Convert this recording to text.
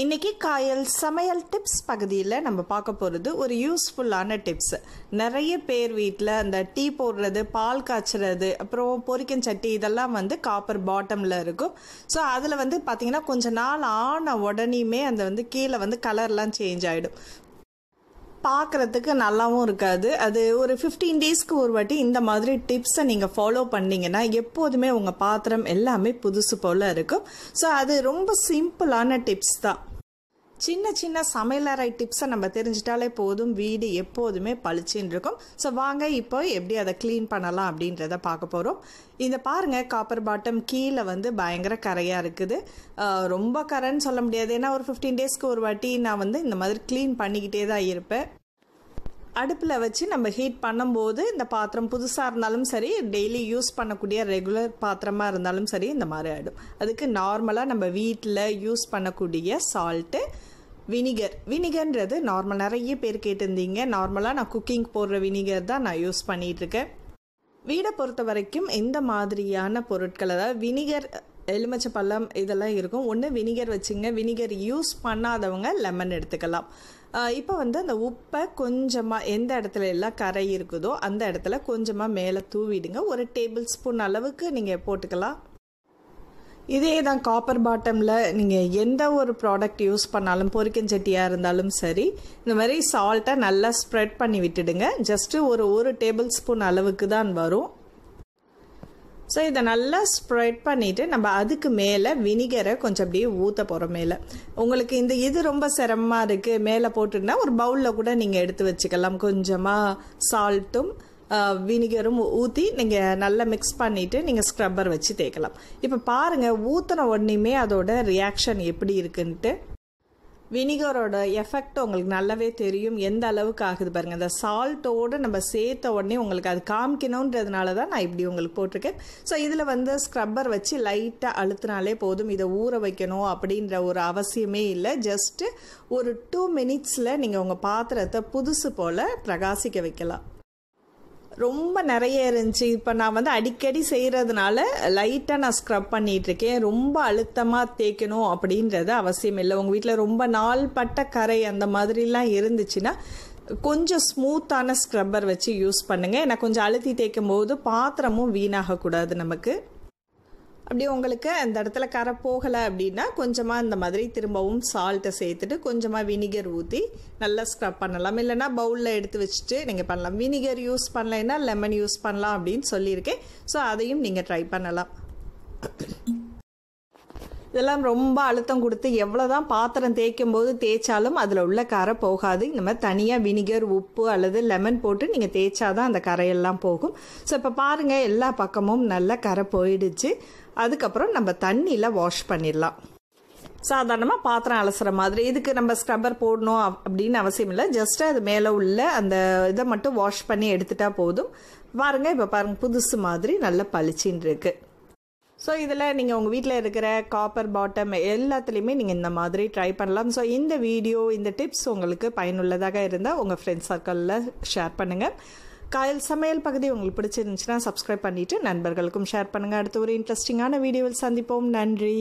இன்னைக்கு காயல் சமையல் டிப்ஸ் பகுதியில் நம்ம பார்க்க போகிறது ஒரு யூஸ்ஃபுல்லான டிப்ஸ். நிறைய பேர் வீட்டில் அந்த டீ போடுறது, பால் காய்ச்சறது, அப்புறம் பொரிக்கும் சட்டி இதெல்லாம் வந்து காப்பர் பாட்டமில் இருக்கும். ஸோ அதில் வந்து பார்த்திங்கன்னா கொஞ்ச நாள் ஆன உடனேயுமே அந்த வந்து கீழே வந்து கலர்லாம் சேஞ்ச் ஆகிடும். பார்க்குறதுக்கு நல்லாவும் இருக்காது. அது ஒரு 15 டேஸ்க்கு ஒரு வாட்டி இந்த மாதிரி டிப்ஸை நீங்கள் ஃபாலோ பண்ணிங்கன்னா எப்போதுமே உங்கள் பாத்திரம் எல்லாமே புதுசு போல் இருக்கும். ஸோ அது ரொம்ப சிம்பிளான டிப்ஸ் தான். சின்ன சின்ன சமையலறை டிப்ஸை நம்ம தெரிஞ்சிட்டாலே போதும், வீடு எப்போதுமே பளிச்சுன்னு இருக்கும். ஸோ வாங்க இப்போ எப்படி அதை க்ளீன் பண்ணலாம் அப்படின்றத பார்க்க போகிறோம். இதை பாருங்கள், காப்பர் பாட்டம் கீழே வந்து பயங்கர கரையாக இருக்குது. ரொம்ப கரைன்னு சொல்ல முடியாது, ஏன்னா ஒரு 15 டேஸ்க்கு ஒரு வாட்டி நான் வந்து இந்த மாதிரி க்ளீன் பண்ணிக்கிட்டே தான் இருப்பேன். அடுப்பில் வச்சு நம்ம ஹீட் பண்ணும்போது இந்த பாத்திரம் புதுசாக இருந்தாலும் சரி, டெய்லி யூஸ் பண்ணக்கூடிய ரெகுலர் பாத்திரமாக இருந்தாலும் சரி இந்த மாதிரி ஆகிடும். அதுக்கு நார்மலாக நம்ம வீட்டில் யூஸ் பண்ணக்கூடிய சால்ட்டு, வினிகர்ன்றது நார்மல், நிறைய பேர் கேட்டிருந்தீங்க. நார்மலாக நான் குக்கிங் போடுற வினிகர் தான் நான் யூஸ் பண்ணிகிட்ருக்கேன். வீடை பொறுத்த வரைக்கும் இந்த மாதிரியான பொருட்கள், அதாவது வினிகர், எலுமிச்சை பழம் இதெல்லாம் இருக்கும். ஒன்று வினிகர் வச்சுங்க. வினிகர் யூஸ் பண்ணாதவங்க லெமன் எடுத்துக்கலாம். இப்போ வந்து அந்த உப்பை கொஞ்சமாக எந்த இடத்துல எல்லாம் கரை இருக்குதோ அந்த இடத்துல கொஞ்சமாக மேலே தூவிடுங்க. ஒரு டேபிள் ஸ்பூன் அளவுக்கு நீங்கள் போட்டுக்கலாம். இதே தான் காப்பர் பாட்டமில் நீங்கள் எந்த ஒரு ப்ராடக்ட் யூஸ் பண்ணாலும், பொரிக்கஞ்சட்டியாக இருந்தாலும் சரி, இந்த மாதிரி சால்ட்டை நல்லா ஸ்ப்ரெட் பண்ணி விட்டுடுங்க. ஜஸ்ட்டு ஒரு டேபிள் ஸ்பூன் அளவுக்கு தான் வரும். ஸோ இதை நல்லா ஸ்ப்ரெட் பண்ணிவிட்டு நம்ம அதுக்கு மேலே வினிகரை கொஞ்சம் அப்படியே ஊற்ற போகிறோம். மேலே உங்களுக்கு இது ரொம்ப சிரமமாக இருக்குது, மேலே போட்டுன்னா ஒரு பவுலில் கூட நீங்கள் எடுத்து வச்சுக்கலாம். கொஞ்சமாக சால்ட்டும் வினிகரும் ஊற்றி நீங்கள் நல்லா மிக்ஸ் பண்ணிவிட்டு நீங்கள் ஸ்க்ரப்பர் வச்சு தேய்க்கலாம். இப்போ பாருங்கள், ஊற்றின உடனேயுமே அதோட ரியாக்ஷன் எப்படி இருக்குன்ட்டு. வினிகரோட எஃபெக்ட் உங்களுக்கு நல்லாவே தெரியும், எந்த அளவுக்கு ஆகுது பாருங்கள். அந்த சால்ட்டோடு நம்ம சேர்த்த உடனே உங்களுக்கு அது காமிக்கணுன்றதுனால தான் நான் இப்படி உங்களுக்கு போட்டிருக்கேன். ஸோ இதில் வந்து ஸ்க்ரப்பர் வச்சு லைட்டாக அழுத்தினாலே போதும். இதை ஊற வைக்கணும் அப்படின்ற ஒரு அவசியமே இல்லை. ஜஸ்ட்டு ஒரு 2 மினிட்ஸில் நீங்கள் உங்கள் பாத்திரத்தை புதுசு போல் பிரகாசிக்க வைக்கலாம். ரொம்ப நிறைய இருந்துச்சு, இப்போ நான் வந்து அடிக்கடி செய்கிறதுனால லைட்டாக நான் ஸ்க்ரப் பண்ணிகிட்ருக்கேன். ரொம்ப அழுத்தமாக தேய்க்கணும் அப்படின்றது அவசியம் இல்லை. உங்கள் வீட்டில் ரொம்ப நாள் பட்ட கரை அந்த மாதிரிலாம் இருந்துச்சுன்னா கொஞ்சம் ஸ்மூத்தான ஸ்க்ரப்பர் வச்சு யூஸ் பண்ணுங்கள். ஏன்னா கொஞ்சம் அழுத்தி தேய்க்கும் போது பாத்திரமும் வீணாகக்கூடாது நமக்கு. அப்படியே உங்களுக்கு அந்த இடத்துல கரை போகலை அப்படின்னா கொஞ்சமாக இந்த மாதிரி திரும்பவும் சால்ட்டை சேர்த்துட்டு கொஞ்சமாக வினிகர் ஊற்றி நல்லா ஸ்க்ரப் பண்ணலாம். இல்லைனா பவுலில் எடுத்து வச்சுட்டு நீங்கள் பண்ணலாம். வினிகர் யூஸ் பண்ணலைன்னா லெமன் யூஸ் பண்ணலாம் அப்படின்னு சொல்லியிருக்கேன். ஸோ அதையும் நீங்கள் ட்ரை பண்ணலாம். இதெல்லாம் ரொம்ப அழுத்தம் கொடுத்து எவ்வளோ தான் பாத்திரம் தேய்க்கும் போது தேய்ச்சாலும் அதில் உள்ள கரை போகாது. இந்த மாதிரி தனியாக வினிகர், உப்பு அல்லது லெமன் போட்டு நீங்கள் தேய்ச்சாதான் அந்த கரையெல்லாம் போகும். ஸோ இப்போ பாருங்கள், எல்லா பக்கமும் நல்லா கரை போயிடுச்சு. அதுக்கப்புறம் நம்ம தண்ணியில் வாஷ் பண்ணிடலாம். சாதாரணமாக பாத்திரம் அலசுகிற மாதிரி. இதுக்கு நம்ம ஸ்க்ரப்பர் போடணும் அப்படின்னு அவசியம் இல்லை. ஜஸ்ட்டு அது மேலே உள்ள அந்த இதை மட்டும் வாஷ் பண்ணி எடுத்துட்டா போதும். பாருங்கள், இப்போ பாருங்கள், புதுசு மாதிரி நல்லா பளிச்சின்னு இருக்குது. ஸோ இதில் நீங்கள் உங்கள் வீட்டில் இருக்கிற காப்பர் பாட்டம் எல்லாத்துலேயுமே நீங்கள் இந்த மாதிரி ட்ரை பண்ணலாம். ஸோ இந்த வீடியோ, இந்த டிப்ஸ் உங்களுக்கு பயனுள்ளதாக இருந்தால் உங்கள் ஃப்ரெண்ட்ஸ் சர்க்கிளில் ஷேர் பண்ணுங்கள். காயல் சமையல் பகுதி உங்களுக்கு பிடிச்சிருந்துச்சுன்னா சப்ஸ்கிரைப் பண்ணிவிட்டு நண்பர்களுக்கும் ஷேர் பண்ணுங்கள். அடுத்து ஒரு இன்ட்ரெஸ்டிங்கான வீடியோவில் சந்திப்போம். நன்றி.